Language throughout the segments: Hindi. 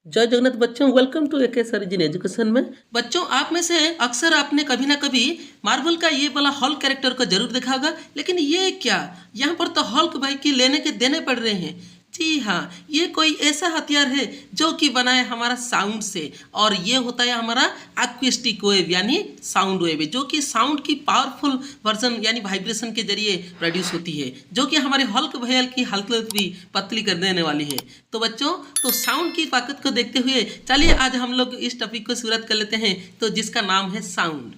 जय जगन्नाथ बच्चों, welcome to AK sir in education में। बच्चों, आप में से अक्सर आपने कभी ना कभी मार्वल का ये वाला हल्क कैरेक्टर को जरूर देखा होगा, लेकिन ये क्या, यहाँ पर तो हल्क भाई की लेने के देने पड़ रहे हैं। जी हाँ, ये कोई ऐसा हथियार है जो कि बना है हमारा साउंड से, और ये होता है हमारा एक्विस्टिक वेव यानी साउंड वेव, जो कि साउंड की पावरफुल वर्जन यानी वाइब्रेशन के जरिए प्रोड्यूस होती है, जो कि हमारे हल्क भैया की हल्क भी पतली कर देने वाली है। तो बच्चों, तो साउंड की ताकत को देखते हुए चलिए आज हम लोग इस टॉपिक को शुरुआत कर लेते हैं, तो जिसका नाम है साउंड।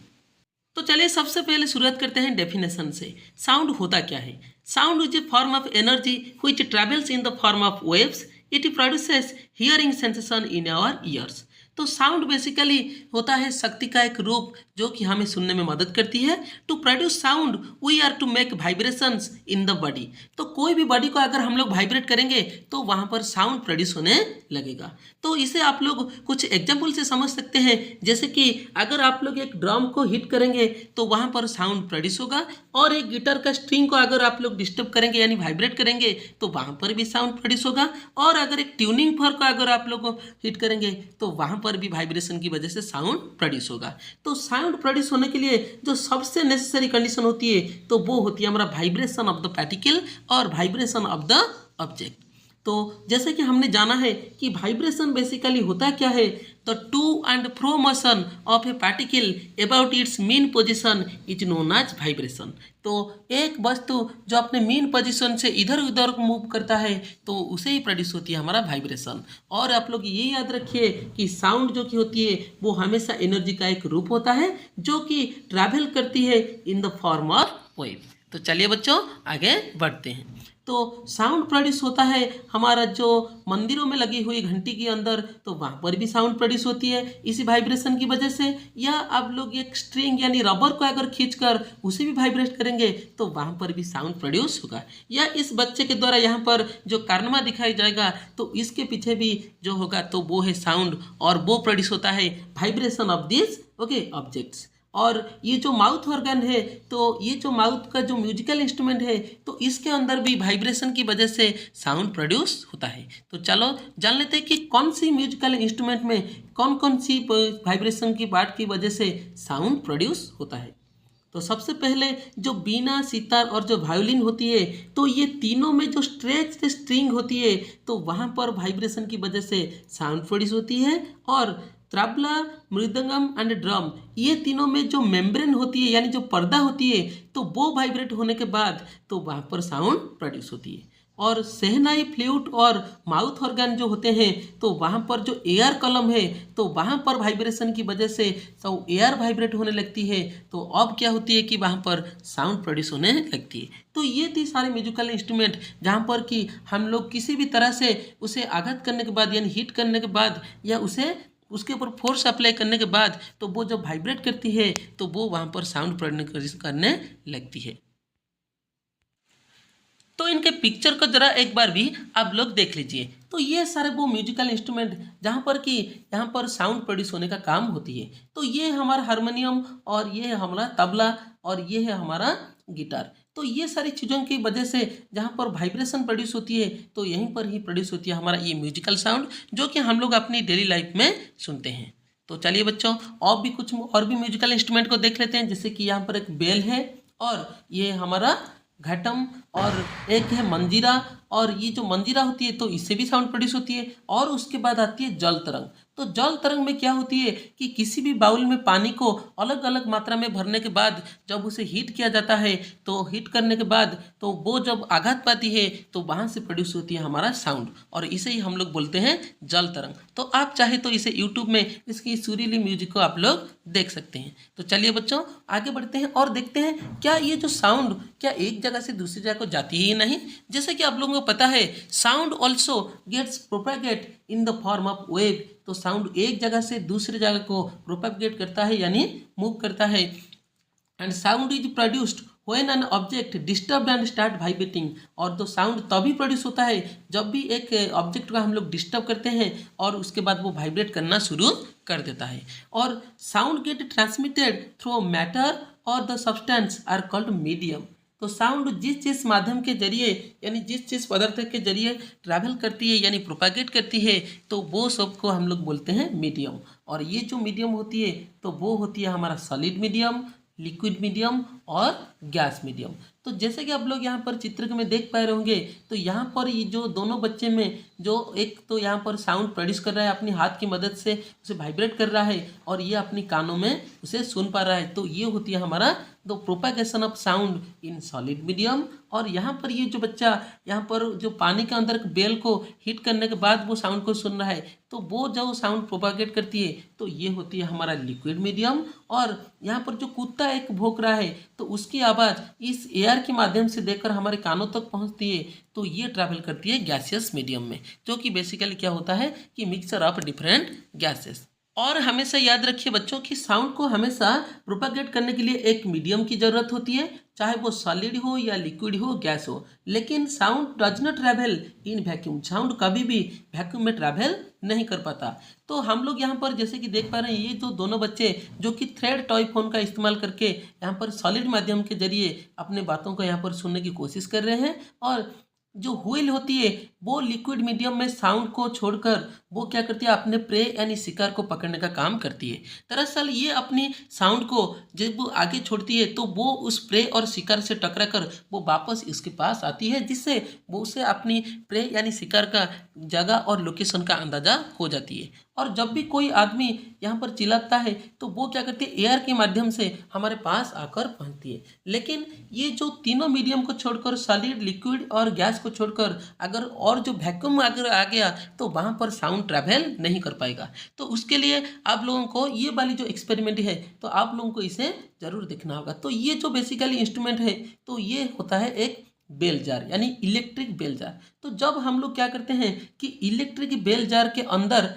तो चलिए सबसे पहले शुरुआत करते हैं डेफिनेशन से। साउंड होता क्या है? Sound is a form of energy which travels in the form of waves. It produces hearing sensation in our ears. तो साउंड बेसिकली होता है शक्ति का एक रूप जो कि हमें सुनने में मदद करती है। To produce sound we are to make vibrations in the body. तो कोई भी बॉडी को अगर हम लोग वाइब्रेट करेंगे तो वहाँ पर साउंड प्रोड्यूस होने लगेगा। तो इसे आप लोग कुछ एग्जाम्पल से समझ सकते हैं, जैसे कि अगर आप लोग एक ड्रम को हिट करेंगे तो वहाँ पर साउंड प्रोड्यूस होगा, और एक गिटार का स्ट्रिंग को अगर आप लोग डिस्टर्ब करेंगे यानी वाइब्रेट करेंगे तो वहाँ पर भी साउंड प्रोड्यूस होगा, और अगर एक ट्यूनिंग फॉर्क को अगर आप लोग हिट करेंगे तो वहाँ पर भी वाइब्रेशन की वजह से साउंड प्रोड्यूस होगा। तो साउंड प्रोड्यूस होने के लिए जो सबसे नेसेसरी कंडीशन होती है तो वो होती है हमारा वाइब्रेशन ऑफ द पार्टिकल और वाइब्रेशन ऑफ द ऑब्जेक्ट। तो जैसे कि हमने जाना है कि वाइब्रेशन बेसिकली होता क्या है, the to and fro motion of a particle about its mean position is known as vibration. तो एक वस्तु जो अपने मीन पोजीशन से इधर उधर मूव करता है तो उसे ही प्रोड्यूस होती है हमारा वाइब्रेशन। और आप लोग ये याद रखिए कि साउंड जो कि होती है वो हमेशा एनर्जी का एक रूप होता है जो कि ट्रैवल करती है इन द फॉर्म ऑफ वेव। तो चलिए बच्चों आगे बढ़ते हैं। तो साउंड प्रोड्यूस होता है हमारा जो मंदिरों में लगी हुई घंटी के अंदर, तो वहाँ पर भी साउंड प्रोड्यूस होती है इसी वाइब्रेशन की वजह से। या आप लोग एक स्ट्रिंग यानी रबर को अगर खींचकर उसे भी वाइब्रेट करेंगे तो वहाँ पर भी साउंड प्रोड्यूस होगा। या इस बच्चे के द्वारा यहाँ पर जो कारनामा दिखाई जाएगा तो इसके पीछे भी जो होगा तो वो है साउंड, और वो प्रोड्यूस होता है वाइब्रेशन ऑफ दिस ऑब्जेक्ट्स। और ये जो माउथ ऑर्गन है, तो ये जो माउथ का जो म्यूजिकल इंस्ट्रूमेंट है तो इसके अंदर भी वाइब्रेशन की वजह से साउंड प्रोड्यूस होता है। तो चलो जान लेते हैं कि कौन सी म्यूजिकल इंस्ट्रूमेंट में कौन कौन सी वाइब्रेशन की पार्ट की वजह से साउंड प्रोड्यूस होता है। तो सबसे पहले जो बीना, सितार और जो वायोलिन होती है, तो ये तीनों में जो स्ट्रेच स्ट्रिंग होती है तो वहाँ पर वाइब्रेशन की वजह से साउंड प्रोड्यूस होती है। और तबला, मृदंगम एंड ड्रम, ये तीनों में जो मेम्ब्रेन होती है यानी जो पर्दा होती है तो वो वाइब्रेट होने के बाद तो वहाँ पर साउंड प्रोड्यूस होती है। और शहनाई, फ्लूट और माउथ ऑर्गन जो होते हैं तो वहाँ पर जो एयर कॉलम है तो वहाँ पर वाइब्रेशन की वजह से तो एयर वाइब्रेट होने लगती है, तो अब क्या होती है कि वहाँ पर साउंड प्रोड्यूस होने लगती है। तो ये थी सारे म्यूजिकल इंस्ट्रूमेंट जहाँ पर कि हम लोग किसी भी तरह से उसे आघात करने के बाद यानी हिट करने के बाद या उसे उसके ऊपर फोर्स अप्लाई करने के बाद तो वो जब वाइब्रेट करती है तो वो वहाँ पर साउंड प्रोड्यूस करने लगती है। तो इनके पिक्चर को जरा एक बार भी आप लोग देख लीजिए। तो ये सारे वो म्यूजिकल इंस्ट्रूमेंट जहाँ पर कि यहाँ पर साउंड प्रोड्यूस होने का काम होती है। तो ये हमारा हारमोनियम, और ये है हमारा तबला, और ये है हमारा गिटार। तो ये सारी चीज़ों की वजह से जहाँ पर वाइब्रेशन प्रोड्यूस होती है तो यहीं पर ही प्रोड्यूस होती है हमारा ये म्यूजिकल साउंड जो कि हम लोग अपनी डेली लाइफ में सुनते हैं। तो चलिए बच्चों और भी म्यूजिकल इंस्ट्रूमेंट को देख लेते हैं, जैसे कि यहाँ पर एक बेल है, और ये हमारा घटम, और एक है मंजीरा। और ये जो मंजीरा होती है तो इससे भी साउंड प्रोड्यूस होती है। और उसके बाद आती है जल तरंग। तो जल तरंग में क्या होती है कि किसी भी बाउल में पानी को अलग अलग मात्रा में भरने के बाद जब उसे हीट किया जाता है तो हीट करने के बाद तो वो जब आघात पाती है तो वहाँ से प्रोड्यूस होती है हमारा साउंड, और इसे ही हम लोग बोलते हैं जल तरंग। तो आप चाहे तो इसे यूट्यूब में इसकी सुरीली म्यूजिक को आप लोग देख सकते हैं। तो चलिए बच्चों आगे बढ़ते हैं और देखते हैं क्या ये जो साउंड क्या एक जगह से दूसरी जगह को जाती ही नहीं। जैसे कि आप लोगों को पता है sound also gets propagate in the form of wave. तो साउंड एक जगह से दूसरी जगह को प्रोपेगेट करता है यानी मूव करता है। And sound is produced when an object disturb and start vibrating. और तो साउंड तभी प्रोड्यूस होता है जब भी एक ऑब्जेक्ट को हम लोग डिस्टर्ब करते हैं और उसके बाद वो वाइब्रेट करना शुरू कर देता है। और sound get transmitted through matter और the substance are called medium. तो साउंड जिस माध्यम के जरिए यानी जिस पदार्थ के जरिए ट्रैवल करती है यानी प्रोपागेट करती है, तो वो सबको हम लोग बोलते हैं मीडियम। और ये जो मीडियम होती है तो वो होती है हमारा सॉलिड मीडियम, लिक्विड मीडियम और गैस मीडियम। तो जैसे कि आप लोग यहाँ पर चित्र में देख पा रहे होंगे, तो यहाँ पर ये जो दोनों बच्चे में जो एक तो यहाँ पर साउंड प्रोड्यूस कर रहा है अपनी हाथ की मदद से, उसे वाइब्रेट कर रहा है और ये अपनी कानों में उसे सुन पा रहा है। तो ये होती है हमारा the propagation of sound in solid medium. और यहाँ पर ये जो बच्चा यहाँ पर जो पानी के अंदर बेल को हिट करने के बाद वो साउंड को सुन रहा है, तो वो जो साउंड प्रोपागेट करती है तो ये होती है हमारा लिक्विड मीडियम। और यहाँ पर जो कुत्ता एक भौंक रहा है तो उसकी आवाज़ इस एयर के माध्यम से देकर हमारे कानों तक पहुँचती है, तो ये ट्रैवल करती है गैसियस मीडियम में, जो कि बेसिकली क्या होता है कि मिक्सचर ऑफ डिफरेंट गैसेस। और हमेशा याद रखिए बच्चों कि साउंड को हमेशा प्रोपागेट करने के लिए एक मीडियम की ज़रूरत होती है, चाहे वो सॉलिड हो या लिक्विड हो, गैस हो। लेकिन sound does not travel in vacuum, sound कभी भी वैक्यूम में ट्रैवल नहीं कर पाता। तो हम लोग यहाँ पर जैसे कि देख पा रहे हैं, ये जो दोनों बच्चे जो कि थ्रेड टॉय फोन का इस्तेमाल करके यहाँ पर सॉलिड माध्यम के जरिए अपने बातों को यहाँ पर सुनने की कोशिश कर रहे हैं। और जो व्हील होती है वो लिक्विड मीडियम में साउंड को छोड़कर वो क्या करती है, अपने प्रे यानी शिकार को पकड़ने का काम करती है। दरअसल ये अपनी साउंड को जब वो आगे छोड़ती है तो वो उस प्रे और शिकार से टकरा कर वो वापस इसके पास आती है, जिससे वो उसे अपनी प्रे यानी शिकार का जगह और लोकेशन का अंदाज़ा हो जाती है। और जब भी कोई आदमी यहाँ पर चिल्लाता है तो वो क्या करती है, एयर के माध्यम से हमारे पास आकर पहुँचती है। लेकिन ये जो तीनों मीडियम को छोड़कर सॉलिड, लिक्विड और गैस को छोड़कर अगर और जो वैक्यूम अगर आ गया तो वहाँ पर साउंड ट्रैवल नहीं कर पाएगा। तो उसके लिए आप लोगों को ये वाली जो एक्सपेरिमेंट है तो आप लोगों को इसे ज़रूर देखना होगा। तो ये जो बेसिकली इंस्ट्रूमेंट है तो ये होता है एक बेल जार यानी इलेक्ट्रिक बेल जार। तो जब हम लोग क्या करते हैं कि इलेक्ट्रिक बेल जार के अंदर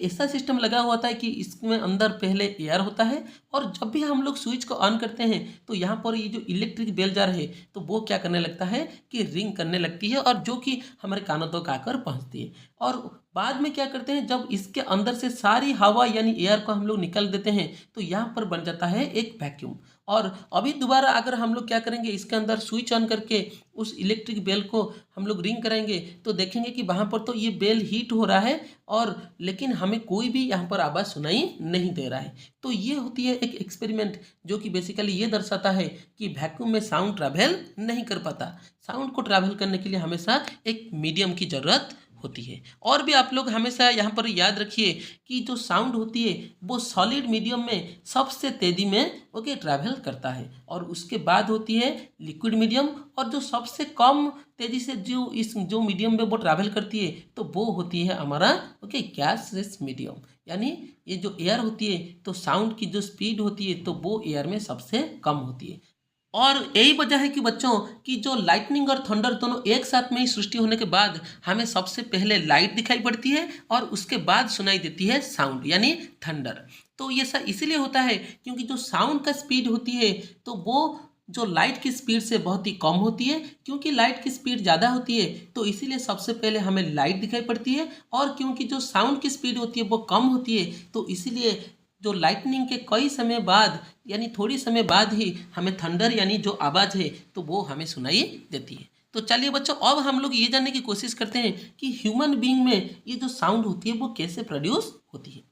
ऐसा सिस्टम लगा हुआ होता है कि इसमें अंदर पहले एयर होता है, और जब भी हम लोग स्विच को ऑन करते हैं तो यहाँ पर ये जो इलेक्ट्रिक बेल जार है तो वो क्या करने लगता है कि रिंग करने लगती है, और जो कि हमारे कानों तक आकर पहुँचती है। और बाद में क्या करते हैं, जब इसके अंदर से सारी हवा यानी एयर को हम लोग निकल देते हैं तो यहाँ पर बन जाता है एक वैक्यूम। और अभी दोबारा अगर हम लोग क्या करेंगे, इसके अंदर स्विच ऑन करके उस इलेक्ट्रिक बेल को हम लोग रिंग कराएंगे तो देखेंगे कि वहाँ पर तो ये बेल हीट हो रहा है, और लेकिन हमें कोई भी यहाँ पर आवाज़ सुनाई नहीं दे रहा है। तो ये होती है एक एक्सपेरिमेंट जो कि बेसिकली ये दर्शाता है कि वैक्यूम में साउंड ट्रैवल नहीं कर पाता। साउंड को ट्रैवल करने के लिए हमेशा एक मीडियम की ज़रूरत होती है। और भी आप लोग हमेशा यहाँ पर याद रखिए कि जो साउंड होती है वो सॉलिड मीडियम में सबसे तेज़ी में ट्रैवल करता है, और उसके बाद होती है लिक्विड मीडियम, और जो सबसे कम तेज़ी से जो मीडियम में वो ट्रैवल करती है तो वो होती है हमारा गैसियस मीडियम। यानी ये जो एयर होती है तो साउंड की जो स्पीड होती है तो वो एयर में सबसे कम होती है। और यही वजह है कि बच्चों की जो लाइटनिंग और थंडर दोनों एक साथ में ही सृष्टि होने के बाद हमें सबसे पहले लाइट दिखाई पड़ती है और उसके बाद सुनाई देती है साउंड यानी थंडर। तो ये सब इसीलिए होता है क्योंकि जो साउंड का स्पीड होती है तो वो जो लाइट की स्पीड से बहुत ही कम होती है। क्योंकि लाइट की स्पीड ज़्यादा होती है तो इसीलिए सबसे पहले हमें लाइट दिखाई पड़ती है, और क्योंकि जो साउंड की स्पीड होती है वो कम होती है तो इसीलिए जो लाइटनिंग के कई समय बाद यानी थोड़ी समय बाद ही हमें थंडर यानी जो आवाज़ है तो वो हमें सुनाई देती है। तो चलिए बच्चों, अब हम लोग ये जानने की कोशिश करते हैं कि ह्यूमन बीइंग में ये जो साउंड होती है वो कैसे प्रोड्यूस होती है।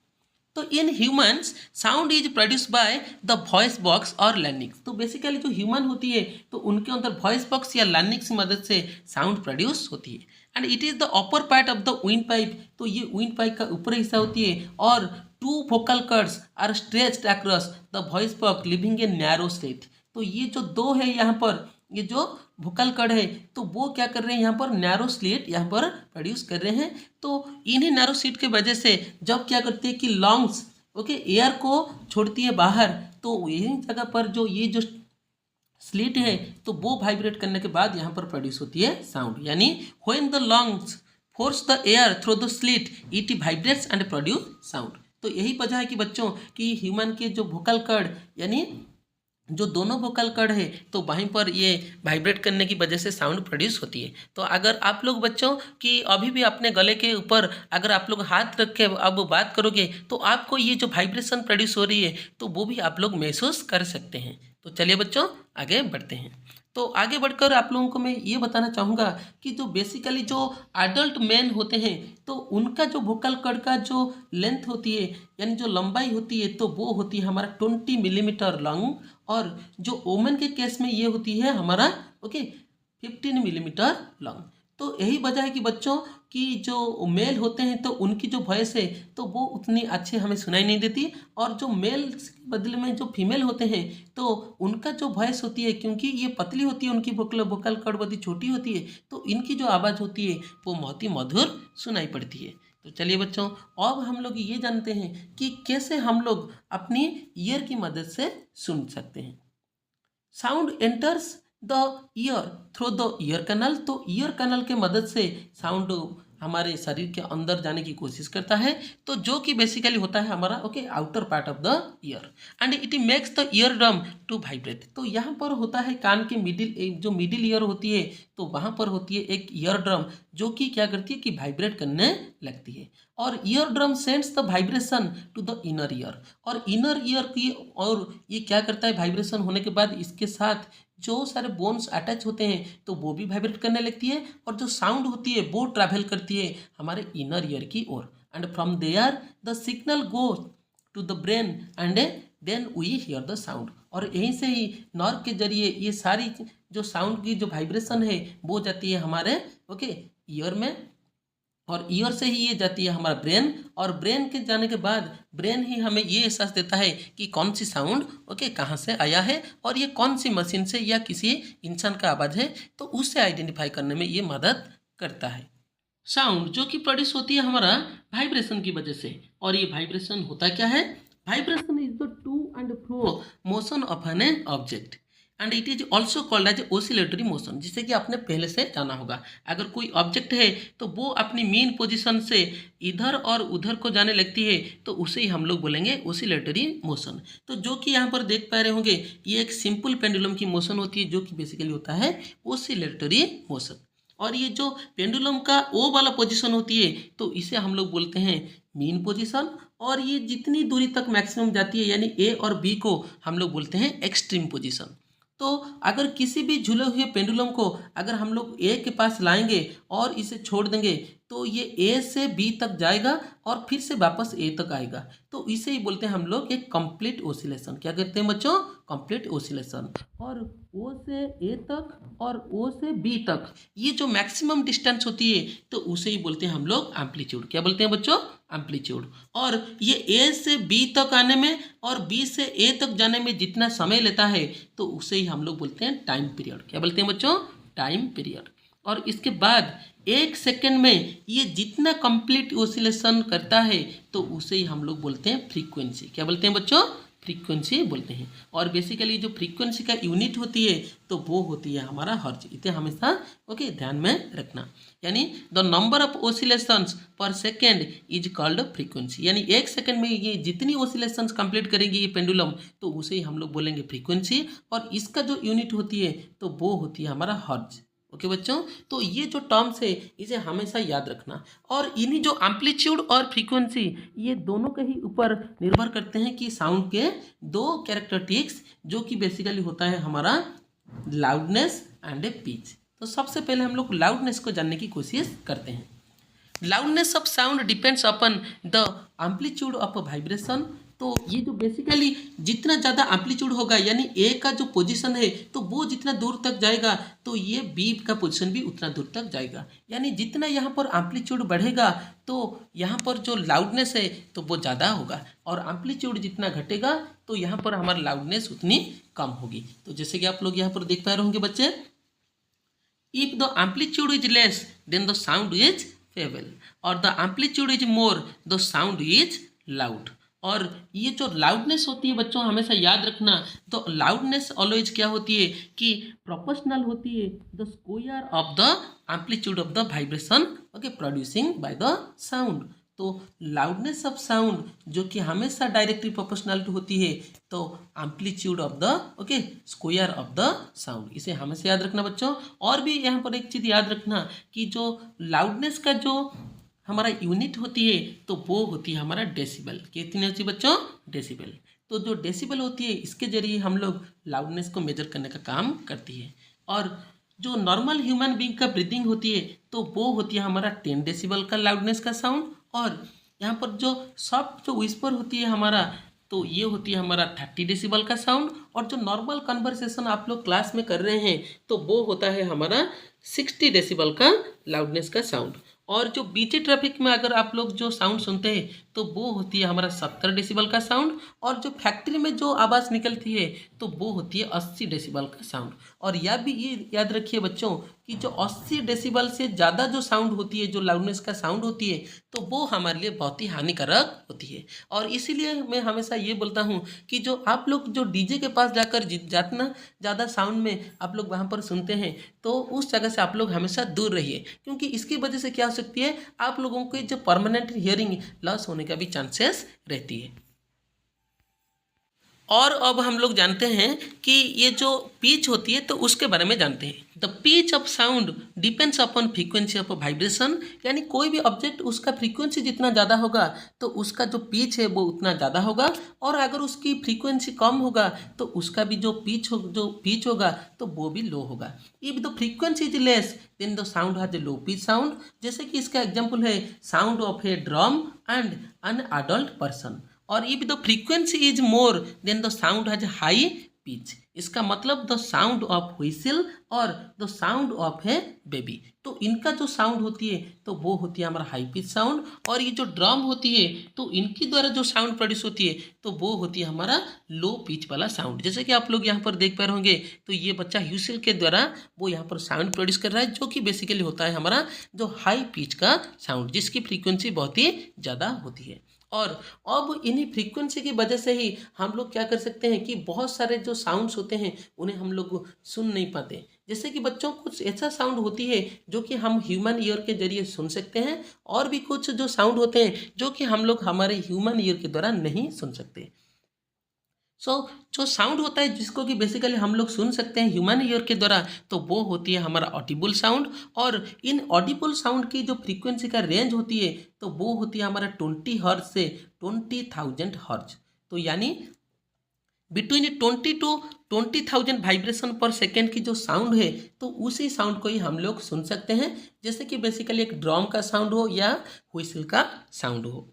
तो in humans sound is produce by the voice box और लैरिंक्स। तो बेसिकली जो ह्यूमन होती है तो उनके अंदर वॉइस बॉक्स या लैरिंक्स की मदद से साउंड प्रोड्यूस होती है। And it is the upper part of the wind pipe. तो ये विंड पाइप का ऊपरी हिस्सा होती है, और two vocal cords are stretched across the voice box leaving a narrow slit. तो ये जो दो है यहाँ पर ये जो वोकल कर्ड है तो वो क्या कर रहे हैं यहाँ पर नैरो स्लिट यहाँ पर प्रोड्यूस कर रहे हैं। तो इन्हीं नैरो स्लिट की वजह से जब क्या करती है कि लंग्स एयर को छोड़ती है बाहर, तो यही जगह पर जो ये जो स्लिट है तो वो वाइब्रेट करने के बाद यहाँ पर प्रोड्यूस होती है साउंड। यानी when the lungs force the air through the slit it vibrates and produce sound. तो यही वजह है कि बच्चों कि ह्यूमन के जो वोकल कर्ड यानी जो दोनों वोकल कर्ड है तो वहीं पर ये वाइब्रेट करने की वजह से साउंड प्रोड्यूस होती है। तो अगर आप लोग बच्चों कि अभी भी अपने गले के ऊपर अगर आप लोग हाथ रख के अब बात करोगे तो आपको ये जो वाइब्रेशन प्रोड्यूस हो रही है तो वो भी आप लोग महसूस कर सकते हैं। तो चलिए बच्चों आगे बढ़ते हैं। तो आगे बढ़कर आप लोगों को मैं ये बताना चाहूँगा कि जो बेसिकली जो एडल्ट मैन होते हैं तो उनका जो वोकल कॉर्ड का जो लेंथ होती है यानी जो लंबाई होती है तो वो होती है हमारा 20 मिलीमीटर लॉन्ग, और जो वोमेन के केस में ये होती है हमारा 15 मिलीमीटर लॉन्ग। तो यही वजह है कि बच्चों की जो मेल होते हैं तो उनकी जो वॉइस है तो वो उतनी अच्छी हमें सुनाई नहीं देती, और जो मेल के बदले में जो फीमेल होते हैं तो उनका जो वॉइस होती है, क्योंकि ये पतली होती है उनकी वोकल कॉर्ड बहुत ही छोटी होती है, तो इनकी जो आवाज़ होती है वो बहुत ही मधुर सुनाई पड़ती है। तो चलिए बच्चों, अब हम लोग ये जानते हैं कि कैसे हम लोग अपनी ईयर की मदद से सुन सकते हैं। Sound enters the ear through the ear canal. तो ईयर कैनल के मदद से साउंड हमारे शरीर के अंदर जाने की कोशिश करता है, तो जो कि बेसिकली होता है हमारा outer part of the ear, and it makes the eardrum to vibrate. तो यहाँ पर होता है कान के जो मिडिल ईयर होती है तो वहाँ पर होती है एक ईयर ड्रम जो कि क्या करती है कि वाइब्रेट करने लगती है, और eardrum sends the vibration to the inner ear. और इनर ईयर की और ये क्या करता है, वाइब्रेशन होने के बाद इसके साथ जो सारे बोन्स अटैच होते हैं तो वो भी वाइब्रेट करने लगती है, और जो साउंड होती है वो ट्रैवल करती है हमारे इनर ईयर की ओर, and from there the signal goes to the brain and then we hear the sound. और यहीं से ही नर्व के जरिए ये सारी जो साउंड की जो वाइब्रेशन है वो जाती है हमारे ईयर में, और ईयर से ही ये जाती है हमारा ब्रेन, और ब्रेन के जाने के बाद ब्रेन ही हमें ये एहसास देता है कि कौन सी साउंड कहाँ से आया है, और ये कौन सी मशीन से या किसी इंसान का आवाज़ है, तो उससे आइडेंटिफाई करने में ये मदद करता है। साउंड जो कि प्रोड्यूस होती है हमारा वाइब्रेशन की वजह से, और ये वाइब्रेशन होता क्या है, vibration is the to and fro motion of an object and it is also called as oscillatory motion, जिसे कि आपने पहले से जाना होगा। अगर कोई ऑब्जेक्ट है तो वो अपनी मेन पोजीशन से इधर और उधर को जाने लगती है तो उसे ही हम लोग बोलेंगे ओसिलेटरी मोशन। तो जो कि यहाँ पर देख पा रहे होंगे ये एक सिंपल पेंडुलम की मोशन होती है जो कि बेसिकली होता है ओसिलेटरी मोशन, और ये जो पेंडुलम का ओ वाला पोजीशन होती है तो इसे हम लोग बोलते हैं मीन पोजीशन, और ये जितनी दूरी तक मैक्सिमम जाती है यानी ए और बी को हम लोग बोलते हैं एक्सट्रीम पोजीशन। तो अगर किसी भी झूले हुए पेंडुलम को अगर हम लोग ए के पास लाएंगे और इसे छोड़ देंगे तो ये ए से बी तक जाएगा और फिर से वापस ए तक आएगा, तो इसे ही बोलते हैं हम लोग एक कंप्लीट ओसिलेशन। क्या कहते हैं बच्चों, कंप्लीट ओसिलेशन। और ओ से ए तक और ओ से बी तक ये जो मैक्सिमम डिस्टेंस होती है तो उसे ही बोलते हैं हम लोग एम्पलीट्यूड। क्या बोलते हैं बच्चों, एम्पलीट्यूड। और ये ए से बी तक आने में और बी से ए तक जाने में जितना समय लेता है तो उसे ही हम लोग बोलते हैं टाइम पीरियड। क्या बोलते हैं बच्चों, टाइम पीरियड। और इसके बाद 1 सेकेंड में ये जितना कंप्लीट ओसिलेशन करता है तो उसे ही हम लोग बोलते हैं फ्रीक्वेंसी। क्या बोलते हैं बच्चों, फ्रीक्वेंसी बोलते हैं। और बेसिकली जो फ्रीक्वेंसी का यूनिट होती है तो वो होती है हमारा हर्ट्ज। इसे हमेशा ध्यान में रखना, यानी द नंबर ऑफ ओसिलेशंस पर सेकेंड इज कॉल्ड फ्रीक्वेंसी। यानी 1 सेकेंड में ये जितनी ओसिलेशंस कंप्लीट करेंगे ये पेंडुलम तो उसे ही हम लोग बोलेंगे फ्रीक्वेंसी, और इसका जो यूनिट होती है तो वो होती है हमारा हर्ट्ज। ओके बच्चों, तो ये जो टर्म्स है इसे हमेशा याद रखना। और इन्हीं जो एम्पलीट्यूड और फ्रीक्वेंसी ये दोनों के ही ऊपर निर्भर करते हैं कि साउंड के 2 कैरेक्टरिस्टिक्स जो कि बेसिकली होता है हमारा लाउडनेस एंड पिच। तो सबसे पहले हम लोग लाउडनेस को जानने की कोशिश करते हैं। Loudness of sound depends upon the amplitude of vibration. तो ये जो बेसिकली जितना ज़्यादा एम्पलीट्यूड होगा यानी ए का जो पोजीशन है तो वो जितना दूर तक जाएगा तो ये बी का पोजीशन भी उतना दूर तक जाएगा। यानी जितना यहाँ पर एम्पलीट्यूड बढ़ेगा तो यहाँ पर जो लाउडनेस है तो वो ज़्यादा होगा, और एम्पलीट्यूड जितना घटेगा तो यहाँ पर हमारी लाउडनेस उतनी कम होगी। तो जैसे कि आप लोग यहाँ पर देख पा रहे होंगे बच्चे, if the amplitude is less then the sound is feeble, और the amplitude is more the sound is loud. और ये जो लाउडनेस होती है बच्चों हमेशा याद रखना, तो लाउडनेस ऑलवेज क्या होती है कि प्रोपोर्शनल होती है the square of the amplitude of the vibration producing by the sound. तो लाउडनेस ऑफ साउंड जो कि हमेशा डायरेक्टली प्रोपोर्शनल होती है तो amplitude of the square of the sound, इसे हमेशा याद रखना बच्चों। और भी यहाँ पर एक चीज़ याद रखना कि जो लाउडनेस का जो हमारा यूनिट होती है तो वो होती है हमारा डेसिबल। कितनी होती है बच्चों, डेसिबल। तो जो डेसिबल होती है इसके जरिए हम लोग लाउडनेस को मेजर करने का काम करती है। और जो नॉर्मल ह्यूमन बीइंग का ब्रीदिंग होती है तो वो होती है हमारा 10 डेसिबल का लाउडनेस का साउंड। और यहाँ पर जो सॉफ्ट जो विस्पर होती है हमारा, तो ये होती है हमारा 30 डेसिबल का साउंड। और जो नॉर्मल कन्वर्सेशन आप लोग क्लास में कर रहे हैं तो वो होता है हमारा 60 डेसिबल का लाउडनेस का साउंड। और जो बीजी ट्रैफिक में अगर आप लोग जो साउंड सुनते हैं तो वो होती है हमारा 70 डेसिबल का साउंड। और जो फैक्ट्री में जो आवाज़ निकलती है तो वो होती है 80 डेसिबल का साउंड। और यह भी ये याद रखिए बच्चों कि जो 80 डेसिबल से ज़्यादा जो साउंड होती है, जो लाउडनेस का साउंड होती है, तो वो हमारे लिए बहुत ही हानिकारक होती है। और इसीलिए मैं हमेशा ये बोलता हूँ कि जो आप लोग जो डीजे के पास जाकर जितना ज़्यादा साउंड में आप लोग वहाँ पर सुनते हैं तो उस जगह से आप लोग हमेशा दूर रहिए, क्योंकि इसकी वजह से क्या हो सकती है, आप लोगों के जो परमानेंट हियरिंग लॉस होने का भी चांसेस रहती है। और अब हम लोग जानते हैं कि ये जो पिच होती है तो उसके बारे में जानते हैं। The pitch of sound depends upon frequency of vibration, यानी कोई भी ऑब्जेक्ट उसका फ्रीक्वेंसी जितना ज़्यादा होगा तो उसका जो पिच है वो उतना ज़्यादा होगा, और अगर उसकी फ्रीक्वेंसी कम होगा तो उसका भी जो पिच होगा तो वो भी लो होगा। If the frequency is less then the sound has low pitch sound. जैसे कि इसका एग्जाम्पल है sound of a drum and an adult person. और if the frequency is more then the sound has high pitch. इसका मतलब द साउंड ऑफ व्हिसिल और the sound of a baby, तो इनका जो साउंड होती है तो वो होती है हमारा हाई पिच साउंड। और ये जो ड्रम होती है तो इनकी द्वारा जो साउंड प्रोड्यूस होती है तो वो होती है हमारा लो पिच वाला साउंड। जैसे कि आप लोग यहाँ पर देख पा रहे होंगे तो ये बच्चा व्हिसिल के द्वारा वो यहाँ पर साउंड प्रोड्यूस कर रहा है, जो कि बेसिकली होता है हमारा जो हाई पिच का साउंड, जिसकी फ्रीक्वेंसी बहुत ही ज़्यादा होती है। और अब इन्हीं फ्रीक्वेंसी की वजह से ही हम लोग क्या कर सकते हैं कि बहुत सारे जो साउंड्स होते हैं उन्हें हम लोग सुन नहीं पाते। जैसे कि बच्चों कुछ ऐसा साउंड होती है जो कि हम ह्यूमन ईयर के जरिए सुन सकते हैं, और भी कुछ जो साउंड होते हैं जो कि हम लोग हमारे ह्यूमन ईयर के द्वारा नहीं सुन सकते। जो साउंड होता है जिसको कि बेसिकली हम लोग सुन सकते हैं ह्यूमन ईयर के द्वारा, तो वो होती है हमारा ऑडिबल साउंड। और इन ऑडिबल साउंड की जो फ्रीक्वेंसी का रेंज होती है तो वो होती है हमारा 20 हर्ट्ज से 20,000 हर्ट्ज। तो यानी बिटवीन 20 टू 20,000 वाइब्रेशन पर सेकेंड की जो साउंड है तो उसी साउंड को ही हम लोग सुन सकते हैं, जैसे कि बेसिकली एक ड्रम का साउंड हो या व्हिसिल का साउंड हो।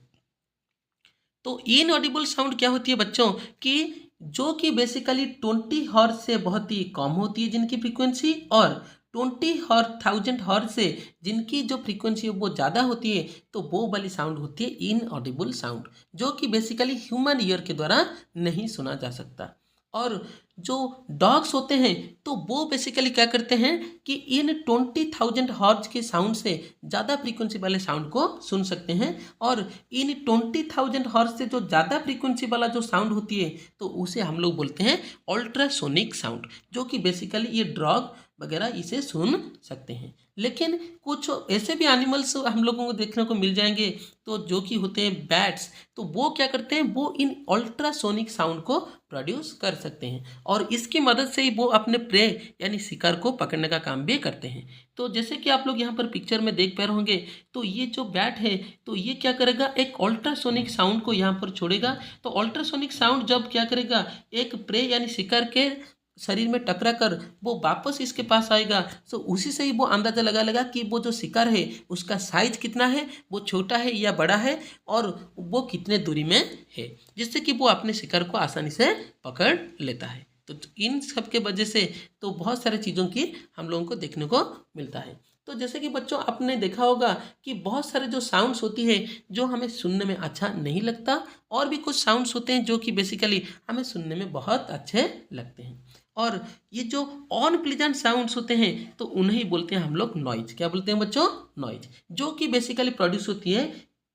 तो इनऑडिबल साउंड क्या होती है बच्चों कि जो कि बेसिकली 20 हर्ट्ज से बहुत ही कम होती है जिनकी फ्रीक्वेंसी, और 20,000 हर्ट्ज से जिनकी जो फ्रीक्वेंसी है वो ज़्यादा होती है, तो वो वाली साउंड होती है इनऑडिबल साउंड, जो कि बेसिकली ह्यूमन ईयर के द्वारा नहीं सुना जा सकता। और जो डॉग्स होते हैं तो वो बेसिकली क्या करते हैं कि इन 20,000 हर्ट्ज के साउंड से ज़्यादा फ्रीक्वेंसी वाले साउंड को सुन सकते हैं, और इन 20,000 हर्ट्ज से जो ज़्यादा फ्रीक्वेंसी वाला जो साउंड होती है तो उसे हम लोग बोलते हैं अल्ट्रासोनिक साउंड, जो कि बेसिकली ये डॉग वगैरह इसे सुन सकते हैं। लेकिन कुछ ऐसे भी एनिमल्स हम लोगों को देखने को मिल जाएंगे तो जो कि होते हैं बैट्स, तो वो क्या करते हैं, वो इन अल्ट्रासोनिक साउंड को प्रोड्यूस कर सकते हैं, और इसकी मदद से ही वो अपने प्रे यानी शिकार को पकड़ने का काम भी करते हैं। तो जैसे कि आप लोग यहाँ पर पिक्चर में देख पा रहे होंगे तो ये जो बैट है तो ये क्या करेगा, एक अल्ट्रासोनिक साउंड को यहाँ पर छोड़ेगा। तो अल्ट्रासोनिक साउंड जब क्या करेगा, एक प्रे यानी शिकार के शरीर में टकरा कर वो वापस इसके पास आएगा, तो उसी से ही वो अंदाज़ा लगा लेगा कि वो जो शिकार है उसका साइज कितना है, वो छोटा है या बड़ा है, और वो कितने दूरी में है, जिससे कि वो अपने शिकार को आसानी से पकड़ लेता है। तो इन सब के वजह से तो बहुत सारे चीज़ों की हम लोगों को देखने को मिलता है। तो जैसे कि बच्चों आपने देखा होगा कि बहुत सारे जो साउंड्स होती है जो हमें सुनने में अच्छा नहीं लगता, और भी कुछ साउंड्स होते हैं जो कि बेसिकली हमें सुनने में बहुत अच्छे लगते हैं। और ये जो अनप्लीजेंट साउंड्स होते हैं तो उन्हें बोलते हैं हम लोग नॉइज। क्या बोलते हैं बच्चों, नॉइज, जो कि बेसिकली प्रोड्यूस होती है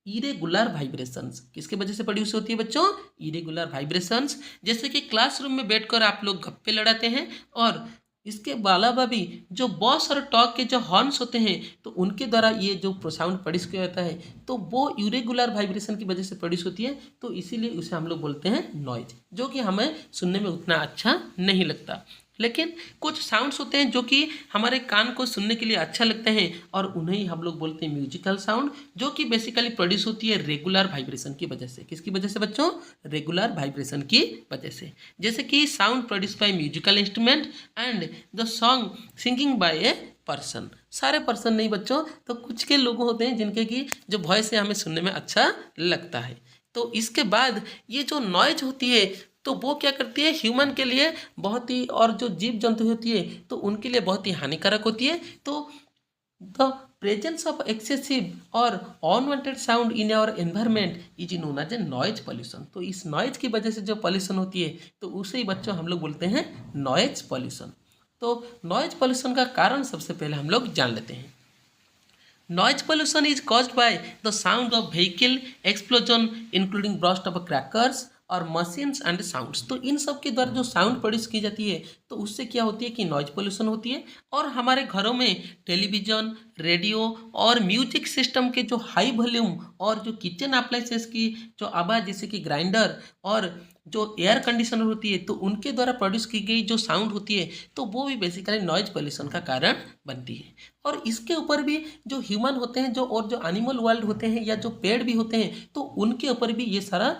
इरेगुलर वाइब्रेशंस। किसके वजह से प्रोड्यूस होती है बच्चों, इरेगुलर वाइब्रेशंस। जैसे कि क्लासरूम में बैठकर आप लोग गप्पे लड़ाते हैं, और इसके अलावा भी जो बॉस और टॉक के जो हॉर्न्स होते हैं तो उनके द्वारा ये जो साउंड प्रोड्यूस किया जाता है तो वो इरेगुलर वाइब्रेशन की वजह से प्रोड्यूस होती है, तो इसीलिए उसे हम लोग बोलते हैं नॉइज, जो कि हमें सुनने में उतना अच्छा नहीं लगता। लेकिन कुछ साउंड्स होते हैं जो कि हमारे कान को सुनने के लिए अच्छा लगते हैं और उन्हें ही हम लोग बोलते हैं म्यूजिकल साउंड, जो कि बेसिकली प्रोड्यूस होती है रेगुलर वाइब्रेशन की वजह से। किसकी वजह से बच्चों? रेगुलर वाइब्रेशन की वजह से। जैसे कि sound produce by musical instrument and the song singing by a person. सारे पर्सन नहीं बच्चों, तो कुछ के लोग होते हैं जिनके की जो वॉइस है हमें सुनने में अच्छा लगता है। तो इसके बाद ये जो नॉइज होती है तो वो क्या करती है, ह्यूमन के लिए बहुत ही, और जो जीव जंतु होती है तो उनके लिए बहुत ही हानिकारक होती है। तो द प्रेजेंस ऑफ एक्सेसिव और unwanted sound in our environment is known as a noise pollution. तो इस नॉइज की वजह से जो पॉल्यूशन होती है तो उसे ही बच्चों हम लोग बोलते हैं नॉइज पॉल्यूशन। तो नॉइज पॉल्यूशन का कारण सबसे पहले हम लोग जान लेते हैं। Noise pollution is caused by the sound of vehicle explosion including burst of crackers और मशीन्स एंड साउंड्स। तो इन सब के द्वारा जो साउंड प्रोड्यूस की जाती है तो उससे क्या होती है कि नॉइज पोल्यूशन होती है। और हमारे घरों में टेलीविज़न, रेडियो और म्यूजिक सिस्टम के जो हाई वॉल्यूम और जो किचन अप्लायंसेस की जो आवाज़, जैसे कि ग्राइंडर और जो एयर कंडीशनर होती है तो उनके द्वारा प्रोड्यूस की गई जो साउंड होती है तो वो भी बेसिकली नॉइज पोल्यूशन का कारण बनती है। और इसके ऊपर भी जो ह्यूमन होते हैं जो और जो एनिमल वर्ल्ड होते हैं या जो पेड़ भी होते हैं तो उनके ऊपर भी ये सारा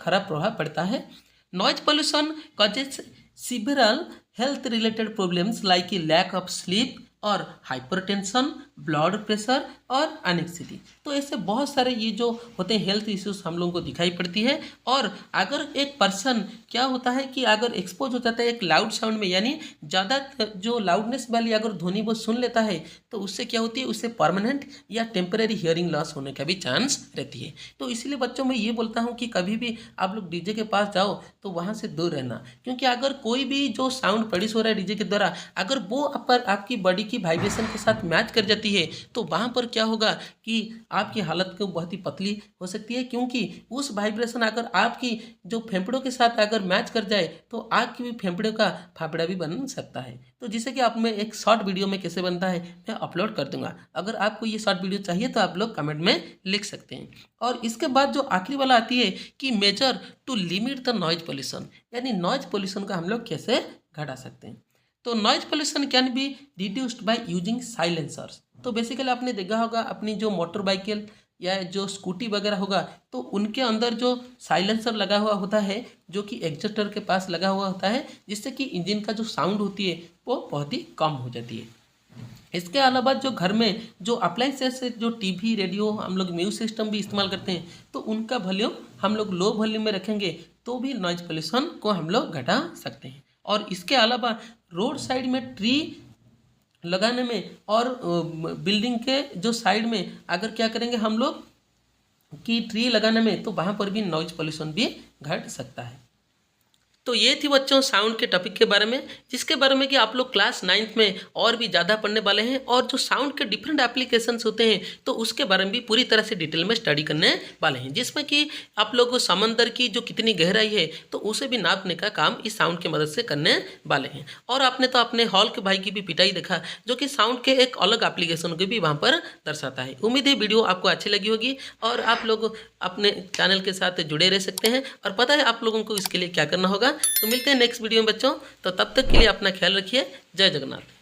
खराब प्रभाव पड़ता है। Noise pollution causes several health related problems like lack of sleep और हाइपरटेंशन, ब्लड प्रेशर और एनेक्सिटी। तो ऐसे बहुत सारे ये जो होते हैं हेल्थ इश्यूज हम लोगों को दिखाई पड़ती है। और अगर एक पर्सन क्या होता है कि अगर एक्सपोज हो जाता है एक लाउड साउंड में, यानी ज़्यादा जो लाउडनेस वाली अगर ध्वनि वो सुन लेता है तो उससे क्या होती है, उससे परमानेंट या टेम्परेरी हियरिंग लॉस होने का भी चांस रहती है। तो इसीलिए बच्चों मैं ये बोलता हूँ कि कभी भी आप लोग डीजे के पास जाओ तो वहाँ से दूर रहना, क्योंकि अगर कोई भी जो साउंड प्रोड्यूस हो रहा है डीजे के द्वारा अगर वो आपकी बॉडी की वाइब्रेशन के साथ मैच कर जाती है तो वहाँ पर क्या होगा कि आपकी हालत को बहुत ही पतली हो सकती है, क्योंकि उस वाइब्रेशन अगर आपकी जो फेफड़ों के साथ अगर मैच कर जाए तो आपकी भी फेफड़े का फाफड़ा भी बन सकता है। तो जिसे कि आप में एक शॉर्ट वीडियो में कैसे बनता है मैं अपलोड कर दूंगा। अगर आपको ये शॉर्ट वीडियो चाहिए तो आप लोग कमेंट में लिख सकते हैं। और इसके बाद जो आखिरी वाला आती है कि measure to limit the noise pollution, यानी नॉइज पोल्यूशन का हम लोग कैसे घटा सकते हैं। तो noise pollution can be reduced by using silencers. तो बेसिकली आपने देखा होगा अपनी जो मोटर बाइकिल या जो स्कूटी वगैरह होगा तो उनके अंदर जो साइलेंसर लगा हुआ होता है जो कि एग्जॉस्टर के पास लगा हुआ होता है, जिससे कि इंजन का जो साउंड होती है वो बहुत ही कम हो जाती है। इसके अलावा जो घर में जो अप्लायंसेस जो टीवी, रेडियो, हम लोग म्यूजिक सिस्टम भी इस्तेमाल करते हैं तो उनका वॉल्यूम हम लोग लो वॉल्यूम में रखेंगे तो भी नॉइज पोल्यूशन को हम लोग घटा सकते हैं। और इसके अलावा रोड साइड में ट्री लगाने में और बिल्डिंग के जो साइड में अगर क्या करेंगे हम लोग कि ट्री लगाने में तो वहाँ पर भी नॉइज पोल्यूशन भी घट सकता है। तो ये थी बच्चों साउंड के टॉपिक के बारे में, जिसके बारे में कि आप लोग क्लास 9th में और भी ज़्यादा पढ़ने वाले हैं। और जो साउंड के डिफरेंट एप्लीकेशंस होते हैं तो उसके बारे में भी पूरी तरह से डिटेल में स्टडी करने वाले हैं, जिसमें कि आप लोग समंदर की जो कितनी गहराई है तो उसे भी नापने का काम इस साउंड की मदद से करने वाले हैं। और आपने तो अपने हॉल के भाई की भी पिटाई देखा जो कि साउंड के एक अलग एप्लीकेशन को भी वहाँ पर दर्शाता है। उम्मीद है वीडियो आपको अच्छी लगी होगी और आप लोग अपने चैनल के साथ जुड़े रह सकते हैं और पता है आप लोगों को इसके लिए क्या करना होगा। तो मिलते हैं नेक्स्ट वीडियो में बच्चों, तो तब तक के लिए अपना ख्याल रखिए। जय जगन्नाथ।